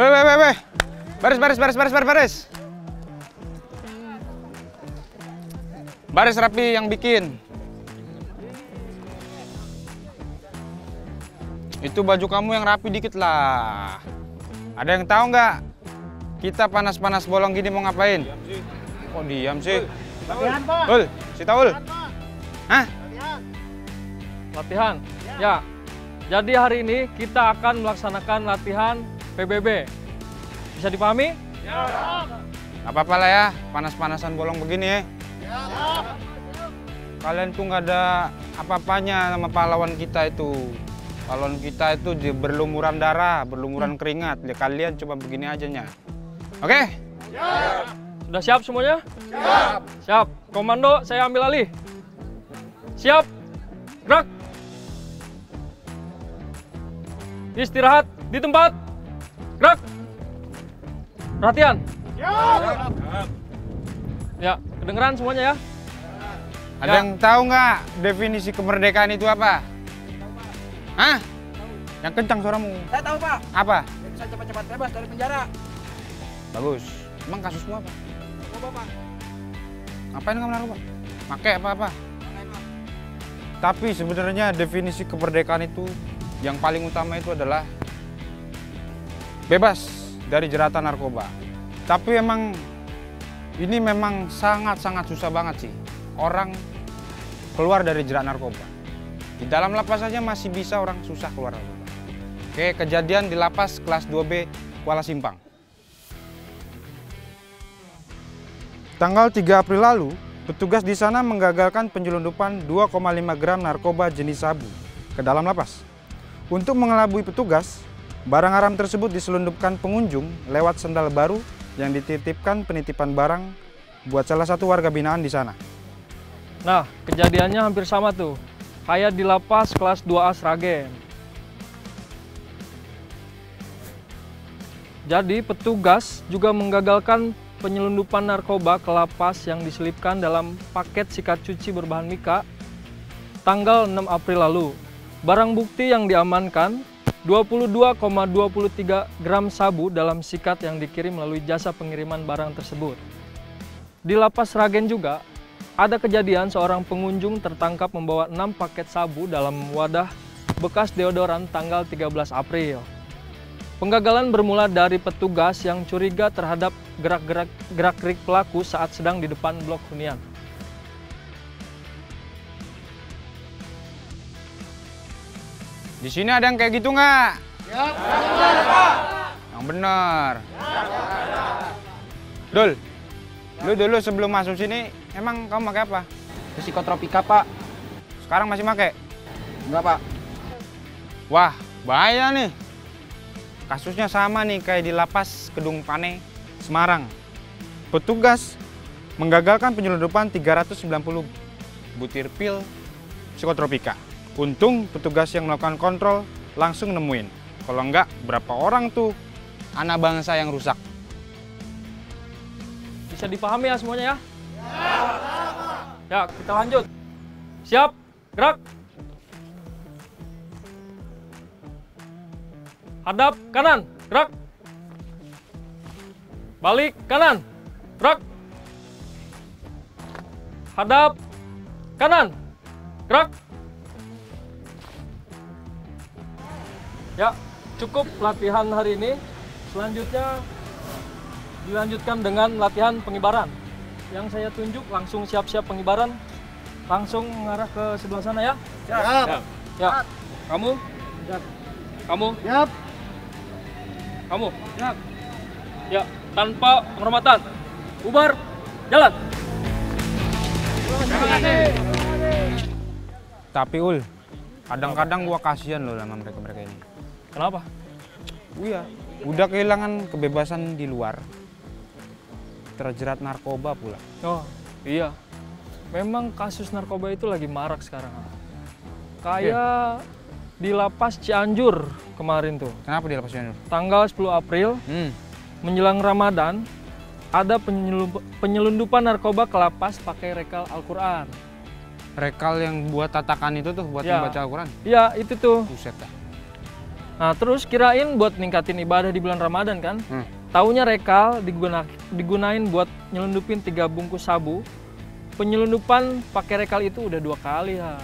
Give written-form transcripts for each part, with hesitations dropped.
Weh. Baris. Baris rapi yang bikin. Itu baju kamu yang rapi dikit lah. Ada yang tahu nggak? Kita panas-panas bolong gini mau ngapain? Kok diam sih? Latihan, Pak. Ul, si Taul. Hah? Latihan? Ya. Jadi hari ini kita akan melaksanakan latihan PBB. Bisa dipahami? Ya. Gak apa-apa lah ya, panas-panasan bolong begini ya. Kalian tuh nggak ada apa-apanya sama pahlawan kita itu. Pahlawan kita itu berlumuran darah, berlumuran keringat. Ya, kalian coba begini aja nya. Oke? Sudah siap semuanya? Siap. Siap. Komando, saya ambil alih. Siap. Gerak. Istirahat di tempat. Gerak. Perhatian. Siap. Ya, kedengeran semuanya ya? Ada yang tahu nggak definisi kemerdekaan itu apa? Hah? Yang kencang suaramu. Saya tahu, Pak. Apa? Saya bisa cepat-cepat bebas dari penjara. Bagus. Emang kasusmu apa? Coba, Pak. Ngapain kamu narkoba? Pakai apa-apa? Tapi sebenarnya definisi kemerdekaan itu yang paling utama itu adalah bebas dari jeratan narkoba. Tapi emang ini memang sangat-sangat susah banget sih orang keluar dari jerat narkoba. Di dalam lapas saja masih bisa orang susah keluar narkoba. Oke, kejadian di lapas kelas 2B Kuala Simpang. Tanggal 3 April lalu, petugas di sana menggagalkan penyelundupan 2,5 gram narkoba jenis sabu ke dalam lapas. Untuk mengelabui petugas, barang haram tersebut diselundupkan pengunjung lewat sendal baru yang dititipkan penitipan barang buat salah satu warga binaan di sana. Nah, kejadiannya hampir sama tuh. Kayak di lapas kelas 2A Sragen. Jadi petugas juga menggagalkan penyelundupan narkoba ke lapas yang diselipkan dalam paket sikat cuci berbahan mika tanggal 6 April lalu. Barang bukti yang diamankan 22,23 gram sabu dalam sikat yang dikirim melalui jasa pengiriman barang tersebut. Di lapas Sragen juga ada kejadian seorang pengunjung tertangkap membawa 6 paket sabu dalam wadah bekas deodoran tanggal 13 April. Penggagalan bermula dari petugas yang curiga terhadap gerak-gerik pelaku saat sedang di depan blok hunian. Di sini ada yang kayak gitu nggak? Ya, benar, Pak. Yang benar. Dul, lu dulu sebelum masuk sini emang kamu pakai apa? Psikotropika, Pak. Sekarang masih pakai? Enggak, Pak. Wah, bahaya nih. Kasusnya sama nih kayak di lapas Kedung Pane, Semarang. Petugas menggagalkan penyelundupan 390 butir pil psikotropika. Untung petugas yang melakukan kontrol langsung nemuin. Kalau enggak, berapa orang tuh anak bangsa yang rusak. Bisa dipahami ya semuanya ya? Ya, kita lanjut. Siap, gerak. Hadap kanan, gerak. Balik kanan, gerak. Hadap kanan, gerak. Ya, cukup latihan hari ini. Selanjutnya dilanjutkan dengan latihan pengibaran. Yang saya tunjuk langsung siap-siap pengibaran. Langsung mengarah ke sebelah sana ya. Siap. Ya. Kamu? Siap. Kamu? Siap. Kamu? Siap. Ya, tanpa penghormatan. Bubar, jalan. Tapi Ul, kadang-kadang gua kasihan loh sama mereka-mereka ini. Kenapa? Iya, udah kehilangan kebebasan di luar. Terjerat narkoba pula. Oh, iya. Memang kasus narkoba itu lagi marak sekarang. Kayak di lapas Cianjur kemarin tuh. Kenapa di lapas Cianjur? Tanggal 10 April, menjelang Ramadan, ada penyelundupan narkoba ke lapas pakai rekal Al-Quran. Rekal yang buat tatakan itu tuh, buat Ya. membaca Al-Quran? Iya, itu tuh. Buset dah. Nah, terus kirain buat ningkatin ibadah di bulan Ramadan kan? Taunya rekal digunain buat nyelundupin 3 bungkus sabu. Penyelundupan pakai rekal itu udah 2 kali, Hat.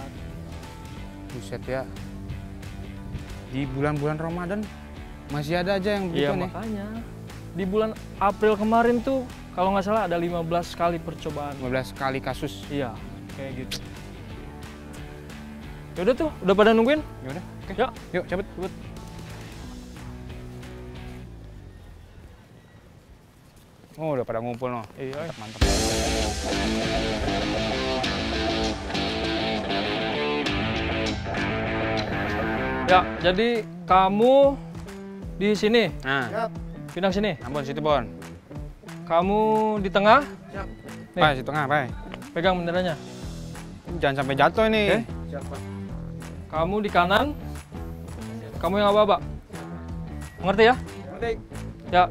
Buset ya. Di bulan-bulan Ramadan masih ada aja yang begitu Iya, nih. makanya. Di bulan April kemarin tuh kalau nggak salah ada 15 kali percobaan. 15 kali kasus. Iya, kayak gitu. Yaudah tuh, udah pada nungguin? Ya udah, oke. Ya. Yuk, cepet. Oh, udah pada ngumpul no. Iya. Mantap. Ya, jadi kamu di sini, Nah, pindah sini. ampun situ Bon. Kamu di tengah, Nih. Pai, situ tengah, Pai. pegang benderanya. Jangan sampai jatuh ini. Oke. Kamu di kanan, kamu yang aba-aba. Mengerti ya? Ngerti. Ya,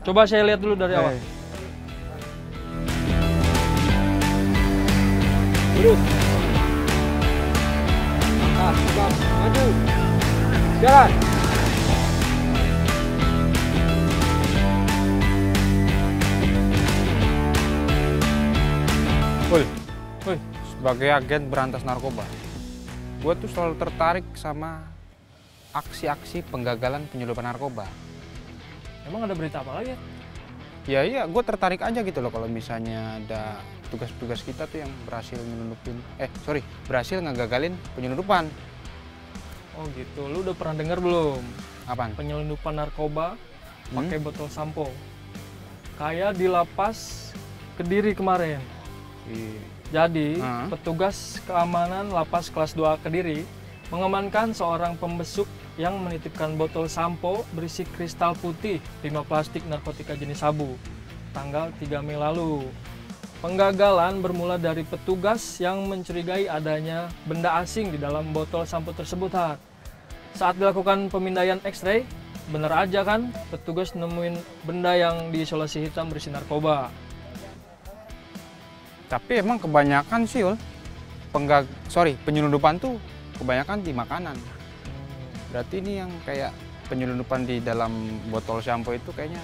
coba saya lihat dulu dari awal. Lurus. Angkat, tegak, maju. Jalan. Ul, Woi, sebagai agen berantas narkoba, gue tuh selalu tertarik sama aksi-aksi penggagalan penyelundupan narkoba. emang ada berita apa lagi ya? Ya iya, gue tertarik aja gitu loh kalau misalnya ada tugas-tugas kita tuh yang berhasil berhasil ngegagalin penyelundupan. Oh gitu, lu udah pernah dengar belum? Apaan? Penyelundupan narkoba pakai botol sampo. Kayak di lapas Kediri kemarin. Jadi, petugas keamanan lapas kelas 2 Kediri mengamankan seorang pembesuk yang menitipkan botol sampo berisi kristal putih 5 plastik narkotika jenis sabu tanggal 3 Mei lalu. Penggagalan bermula dari petugas yang mencurigai adanya benda asing di dalam botol sampo tersebut. Saat dilakukan pemindaian X-ray, bener aja kan petugas nemuin benda yang diisolasi hitam berisi narkoba. Tapi emang kebanyakan sih, Ul, penyelundupan tuh kebanyakan di makanan. Berarti ini yang kayak penyelundupan di dalam botol sampo itu kayaknya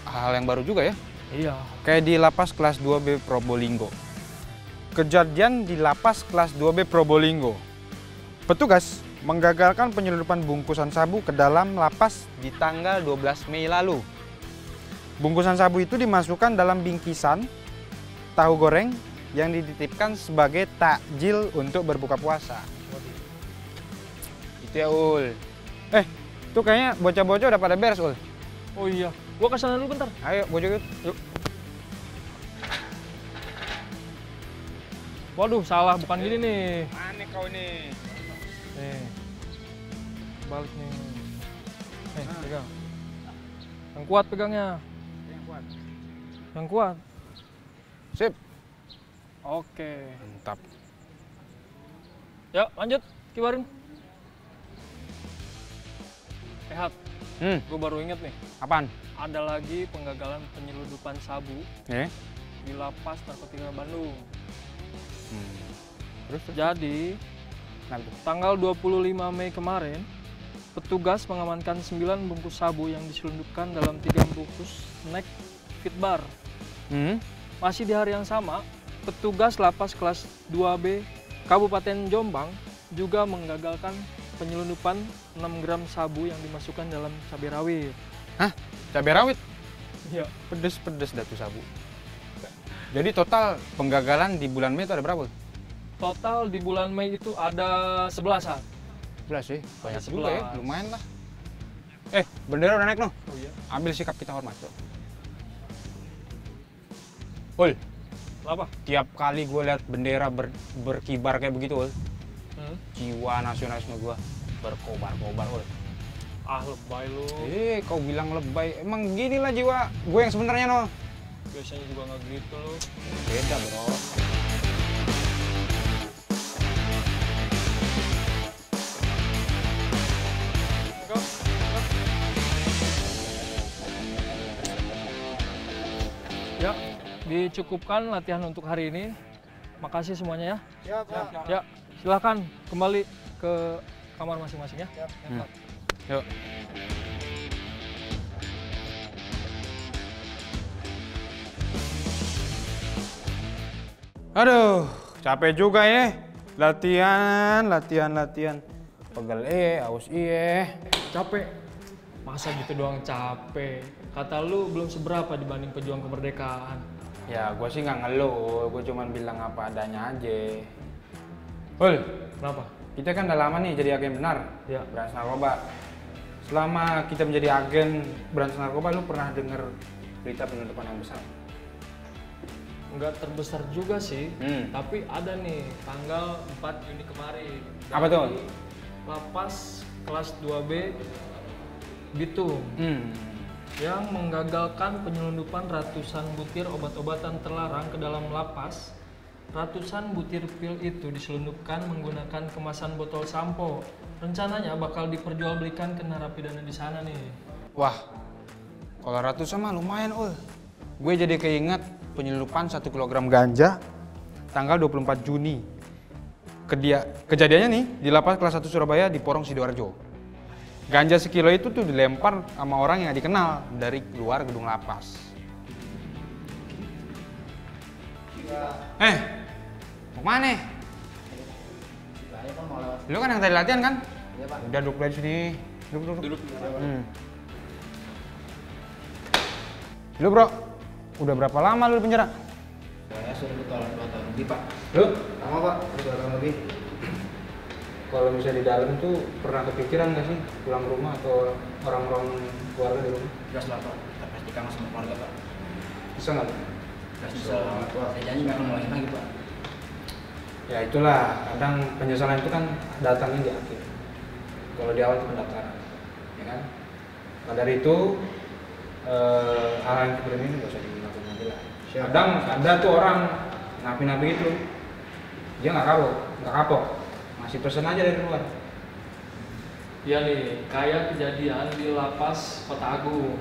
hal yang baru juga ya. Iya. Kayak di lapas kelas 2B Probolinggo. Kejadian di lapas kelas 2B Probolinggo. Petugas menggagalkan penyelundupan bungkusan sabu ke dalam lapas di tanggal 12 Mei lalu. Bungkusan sabu itu dimasukkan dalam bingkisan tahu goreng yang dititipkan sebagai takjil untuk berbuka puasa. Itu ya, Ul. Tuh kayaknya bocah-bocah udah pada beres, Ul. Oh iya, gua kesana dulu bentar. Ayo, bocah yuk. Yuk. Waduh, salah, bukan gini nih. Aneh kau ini. Nih, balik nih. Pegang. Yang kuat pegangnya. Yang kuat. Sip. Oke. Mantap. Ya, lanjut. Kibarin. Sehat. Gue baru inget nih. Apaan? Ada lagi penggagalan penyelundupan sabu di lapas narkotika Bandung. Terus? Jadi, tanggal 25 Mei kemarin, petugas mengamankan 9 bungkus sabu yang diselundupkan dalam 3 bungkus snack fit bar. Masih di hari yang sama, petugas lapas kelas 2B Kabupaten Jombang juga menggagalkan penyelundupan 6 gram sabu yang dimasukkan dalam cabai rawit. Hah? Cabai rawit? Iya. Pedes-pedes dah tuh sabu. Jadi total penggagalan di bulan Mei itu ada berapa? Total di bulan Mei itu ada 11-an. 11 sih, banyak Ada juga ya, 11. lumayan lah. Bendera udah naik noh. Oh iya. Ambil sikap kita hormat tuh. Ul, Apa? tiap kali gue lihat bendera berkibar kayak begitu, Ul, jiwa nasionalisme gue berkobar-kobar, Ul. Ah, lebay lu. Kau bilang lebay, emang gini lah jiwa gue yang sebenarnya noh. Biasanya juga nggak gitu lu. Beda bro. Ya, dicukupkan latihan untuk hari ini. Makasih semuanya ya. Siap, Pak. Ya, silakan kembali ke kamar masing-masing ya. Yuk. Aduh, capek juga ya. Latihan. Pegel aus Capek. Masa gitu doang capek? Kata lu belum seberapa dibanding pejuang kemerdekaan. Ya, gue sih nggak ngeluh. Gue cuma bilang apa adanya aja. Hul, Kenapa? kita kan udah lama nih jadi agen benar. Ya. Berantas narkoba. Selama kita menjadi agen berantas narkoba, lu pernah denger berita penutupan yang besar? Nggak terbesar juga sih, Hmm. tapi ada nih tanggal 4 Juni kemarin. Apa tuh? Dari Lapas kelas 2B Bitung yang menggagalkan penyelundupan ratusan butir obat-obatan terlarang ke dalam lapas. Ratusan butir pil itu diselundupkan menggunakan kemasan botol sampo. Rencananya bakal diperjualbelikan ke narapidana di sana nih. Wah, kalau ratusan mah lumayan, Ul. Gue jadi keinget penyelundupan 1 kilogram ganja tanggal 24 Juni. Kejadiannya nih di lapas kelas 1 Surabaya di Porong Sidoarjo. Ganja sekilo itu tuh dilempar sama orang yang gak dikenal dari luar gedung lapas. Mau kemana? Lu kan yang tadi latihan kan? Iya, Pak. Udah duduk aja sini. Duduk. Lu bro, udah berapa lama lu di penjara? Saya sudah 2 tahun lebih, Pak. Lu? Lama, Pak. 2 tahun lebih. Kalau misalnya di dalam tuh pernah kepikiran nggak sih pulang ke rumah atau orang-orang keluarga di rumah? Jelas lah, Pak. Kita pastikan sama keluarga, Pak. Bisa nggak? Jelas bisa. Saya janji nggak akan mulai lagi, Pak. Ya itulah, kadang penyesalan itu kan datangnya di akhir. Kalau di awal itu pendaftaran, ya kan? Nah dari itu hal yang seperti ini nggak usah dilakukan lagi lah. Kadang ada tuh orang napi-napi itu dia nggak kapok, masih pesen aja dari luar. Iya nih, kayak kejadian di lapas Kota Agung.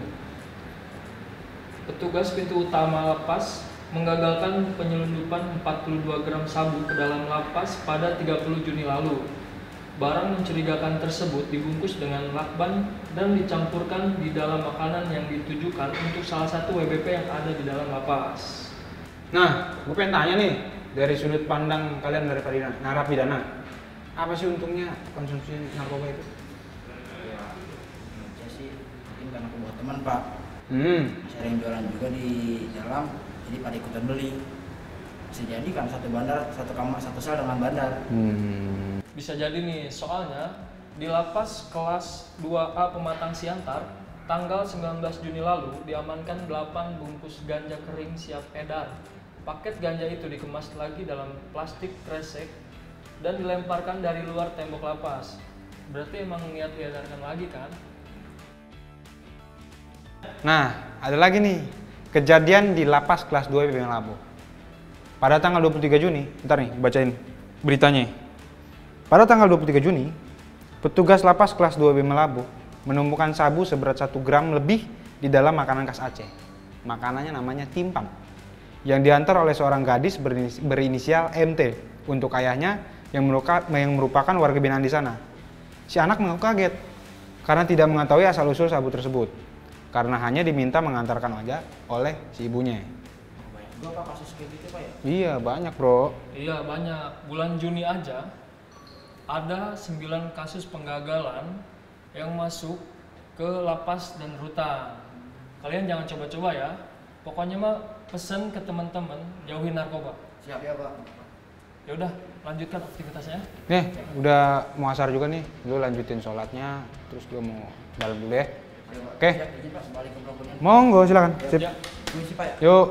Petugas pintu utama lapas menggagalkan penyelundupan 42 gram sabu ke dalam lapas pada 30 Juni lalu. Barang mencurigakan tersebut dibungkus dengan lakban dan dicampurkan di dalam makanan yang ditujukan untuk salah satu WBP yang ada di dalam lapas. Nah, gue pengen tanya nih, dari sudut pandang kalian dari narapidana, apa sih untungnya konsumsi narkoba itu? Ya, menurut saya sih mungkin karena aku buat teman, Pak. Sering jualan juga di dalam, jadi pada ikutan beli. Bisa jadi kan satu bandar, satu kamar, satu sel dengan bandar. Bisa jadi nih, soalnya di lapas kelas 2A Pematang Siantar, tanggal 19 Juni lalu diamankan 8 bungkus ganja kering siap edar. Paket ganja itu dikemas lagi dalam plastik kresek dan dilemparkan dari luar tembok lapas. Berarti emang niat diedarkan lagi kan? Nah, ada lagi nih, kejadian di lapas kelas 2 PBM Labuh. Pada tanggal 23 Juni, ntar nih, bacain beritanya. Pada tanggal 23 Juni, petugas lapas kelas 2 PBM Labuh menemukan sabu seberat 1 gram lebih di dalam makanan khas Aceh. Makanannya namanya timpang, yang diantar oleh seorang gadis berinisial MT untuk ayahnya yang merupakan warga binaan di sana. Si anak mengaku kaget karena tidak mengetahui asal-usul sabu tersebut, karena hanya diminta mengantarkan aja oleh si ibunya. Banyak juga, Pak, kasus kayak gitu, Pak, ya? Iya, banyak bro. Iya banyak, bulan Juni aja ada 9 kasus penggagalan yang masuk ke lapas dan rutan. Kalian jangan coba-coba ya, pokoknya mah pesen ke teman-teman jauhin narkoba. Siap ya, Pak. Ya udah, lanjutkan aktivitasnya. Nih, udah mau asar juga nih. Lu lanjutin sholatnya, terus gue mau dalam dulu ya. Ayo, Pak. Oke. Siap, izin, Pak, balik ke Brokonya. Monggo, silakan. Sip. Ya. Permisi, Pak, ya. Yuk.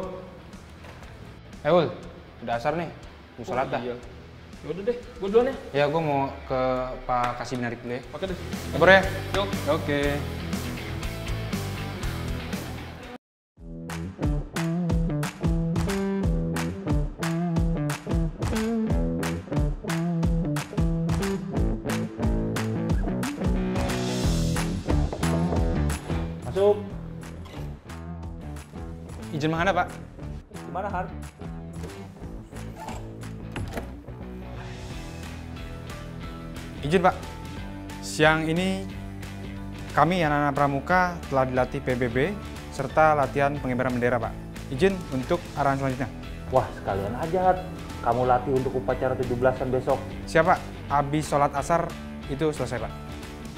Ul, udah asar nih. Lu sholat dah. Iya. Ya udah deh, gue duluan ya. Ya, gue mau ke Pak Kasih Binarik dulu ya. Oke deh. Kabar ya? Yuk. Oke. Masuk. Izin menghadap, Pak. Gimana, Har? Izin, Pak. Siang ini kami anak-anak pramuka telah dilatih PBB serta latihan pengibaran bendera, Pak. Izin untuk arahan selanjutnya. Wah, sekalian aja, Hat. Kamu latih untuk upacara 17-an besok. Siap, Pak. Habis sholat asar itu selesai, Pak.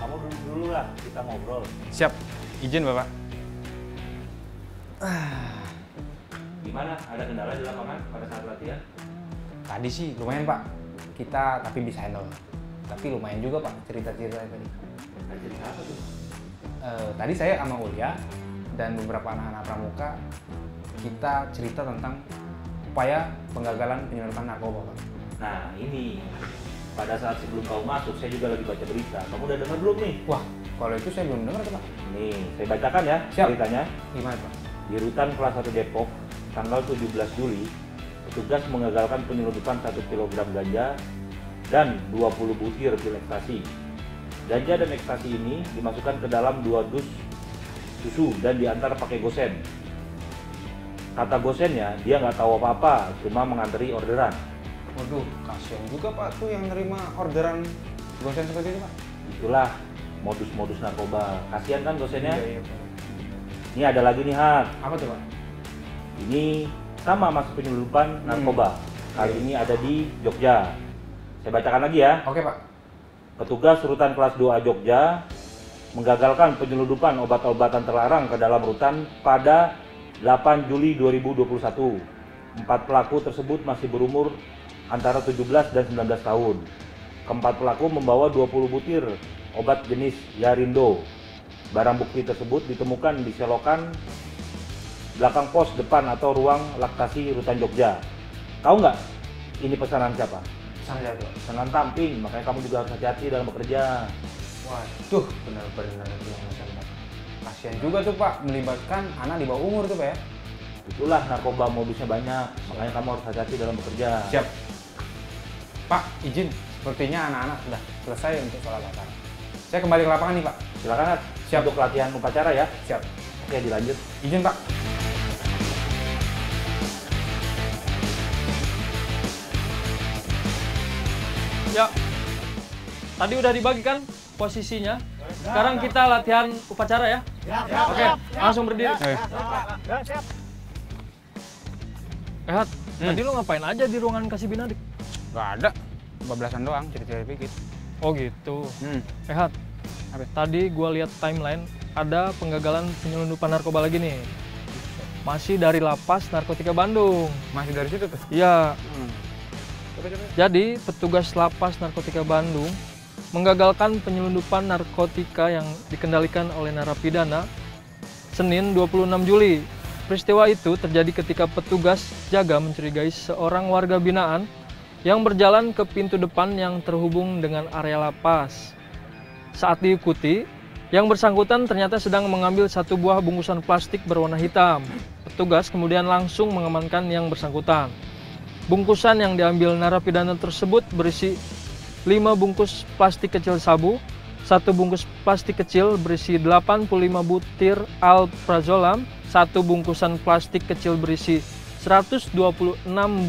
Kamu duduk dulu lah, kita ngobrol. Siap. Izin, Bapak. Gimana? Ada kendala di lapangan pada saat latihan? Tadi sih lumayan, Pak. Kita tapi bisa handle. Tapi lumayan juga, Pak, cerita-cerita tadi. Cerita apa tuh? Tadi saya sama Ulia dan beberapa anak-anak pramuka, kita cerita tentang upaya penggagalan penyelundupan narkoba, Pak. Nah, ini. Pada saat sebelum kau masuk, saya juga lagi baca berita. Kamu udah dengar belum nih? Wah, kalau itu saya belum dengar tuh, Pak. Nih, saya bacakan ya Siap. beritanya. Gimana, Pak? Di Rutan Kelas 1 Depok, tanggal 17 Juli, petugas mengagalkan penyelundupan 1 kg ganja dan 20 butir pil ekstasi. Ganja dan ekstasi ini dimasukkan ke dalam 2 dus susu dan diantar pakai gosen. Kata gosennya, dia nggak tahu apa-apa, cuma mengantri orderan. Waduh, kasihan juga, Pak, tuh yang nerima orderan gosen seperti itu, Pak. Itulah modus-modus narkoba. Kasihan kan gosennya? Iya, Pak. Ini ada lagi nih, Hat. Apa tuh, Pak? Ini sama masih penyelundupan narkoba. Kali ini ada di Jogja. Saya bacakan lagi ya. Oke, Pak. Petugas Rutan Kelas 2A Jogja menggagalkan penyelundupan obat-obatan terlarang ke dalam rutan pada 8 Juli 2021. 4 pelaku tersebut masih berumur antara 17 dan 19 tahun. Keempat pelaku membawa 20 butir obat jenis Yarindo. Barang bukti tersebut ditemukan di selokan belakang pos depan atau ruang laktasi Rutan Jogja. Tahu nggak ini pesanan siapa? Sanjay, Pak. Pesanan Tamping, makanya kamu juga harus hati-hati dalam bekerja. Waduh, benar-benar bilang pesan, Pak. Kasihan juga tuh, Pak, melibatkan anak di bawah umur tuh, Pak, ya. Itulah narkoba modusnya banyak, makanya kamu harus hati-hati dalam bekerja. Siap. Pak, izin. Sepertinya anak-anak sudah selesai untuk sholat asar. Saya kembali ke lapangan nih, Pak. Silakan, Hat. Siap. Untuk latihan upacara ya. Siap. Oke, dilanjut. Izin, Pak. Ya, tadi udah dibagikan posisinya. Sekarang kita latihan upacara ya. Oke, langsung berdiri. Hat, tadi lu ngapain aja di ruangan kasih binadik? Nggak ada. Bablasan doang, cerita-cerita dikit. Oh gitu. Hmm. Hat, Apa? tadi gua lihat timeline ada penggagalan penyelundupan narkoba lagi nih. Masih dari Lapas Narkotika Bandung. Masih dari situ tuh. Iya, Coba. jadi petugas Lapas Narkotika Bandung menggagalkan penyelundupan narkotika yang dikendalikan oleh narapidana Senin 26 Juli. Peristiwa itu terjadi ketika petugas jaga mencurigai seorang warga binaan yang berjalan ke pintu depan yang terhubung dengan area lapas. Saat diikuti, yang bersangkutan ternyata sedang mengambil satu buah bungkusan plastik berwarna hitam. Petugas kemudian langsung mengamankan yang bersangkutan. Bungkusan yang diambil narapidana tersebut berisi 5 bungkus plastik kecil sabu, 1 bungkus plastik kecil berisi 85 butir alprazolam, 1 bungkusan plastik kecil berisi 126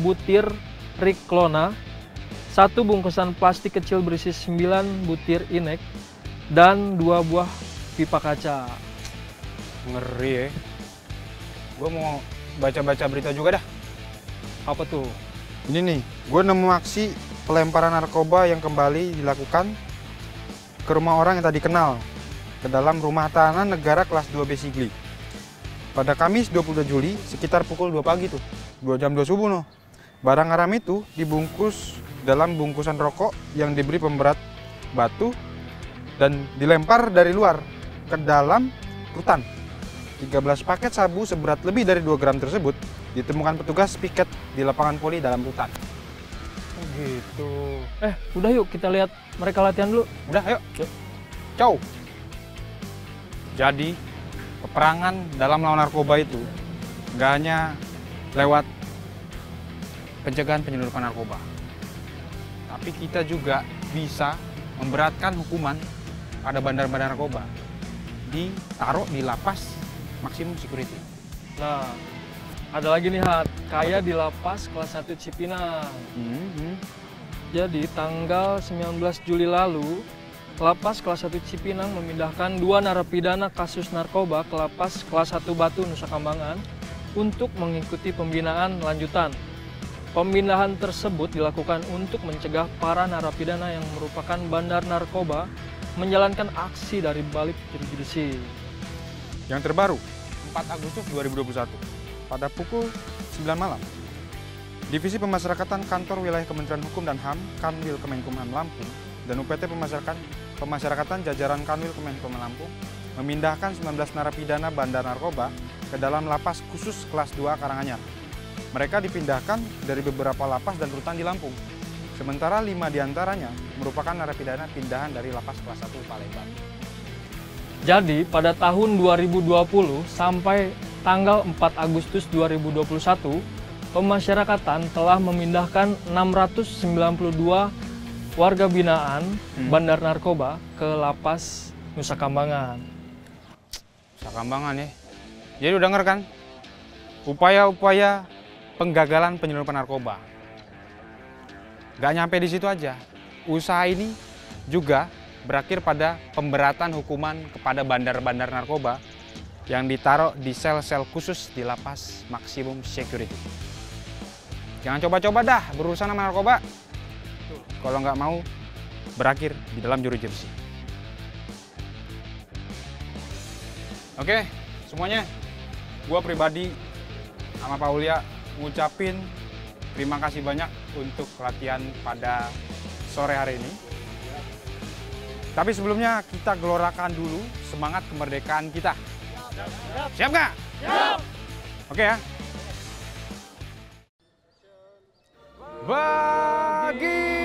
butir Riklona, 1 bungkusan plastik kecil berisi 9 butir Inek, dan 2 buah pipa kaca. Ngeri ya. Gue mau baca-baca berita juga dah. Apa tuh? Ini nih, gue nemu aksi pelemparan narkoba yang kembali dilakukan ke rumah orang yang tadi kenal ke dalam rumah tahanan negara kelas 2 Besigli. Pada Kamis 22 Juli sekitar pukul 2 pagi tuh, 2 jam 2 subuh noh. Barang haram itu dibungkus dalam bungkusan rokok yang diberi pemberat batu dan dilempar dari luar ke dalam rutan. 13 paket sabu seberat lebih dari 2 gram tersebut ditemukan petugas piket di lapangan poli dalam rutan. Oh gitu. Udah yuk kita lihat mereka latihan dulu. Udah, ayo. Cow. Jadi, peperangan dalam melawan narkoba itu nggak hanya lewat pencegahan penyelundupan narkoba, tapi kita juga bisa memberatkan hukuman pada bandar-bandar narkoba, ditaruh di lapas maksimum security. Nah, ada lagi nih Hat, kayak di Lapas kelas 1 Cipinang. Jadi tanggal 19 Juli lalu, Lapas Kelas 1 Cipinang memindahkan 2 narapidana kasus narkoba ke Lapas Kelas 1 Batu, Nusa Kambangan untuk mengikuti pembinaan lanjutan. Pemindahan tersebut dilakukan untuk mencegah para narapidana yang merupakan bandar narkoba menjalankan aksi dari balik jeruji. Yang terbaru, 4 Agustus 2021, pada pukul 9 malam, Divisi Pemasyarakatan Kantor Wilayah Kementerian Hukum dan HAM, Kanwil Kemenkumham Lampung, dan UPT Pemasyarakatan jajaran Kanwil Kemenkumham Lampung memindahkan 19 narapidana bandar narkoba ke dalam lapas khusus kelas 2 Karanganyar. Mereka dipindahkan dari beberapa lapas dan rutan di Lampung, sementara 5 diantaranya merupakan narapidana pindahan dari lapas kelas 1 Palembang. Jadi pada tahun 2020 sampai tanggal 4 Agustus 2021, pemasyarakatan telah memindahkan 692 warga binaan bandar narkoba ke Lapas Nusa Kambangan. Nusa Kambangan ya. Jadi udah denger kan? Upaya-upaya penggagalan penyelundupan narkoba. Gak nyampe di situ aja. Usaha ini juga berakhir pada pemberatan hukuman kepada bandar-bandar narkoba yang ditaruh di sel-sel khusus di lapas maksimum security. Jangan coba-coba dah berurusan sama narkoba. Kalau nggak mau berakhir di dalam jeruji. Oke, semuanya. Gua pribadi sama Pak Ulia ngucapin terima kasih banyak untuk latihan pada sore hari ini. Tapi sebelumnya kita gelorakan dulu semangat kemerdekaan kita. Siap nggak? Siap! Oke ya. Bagi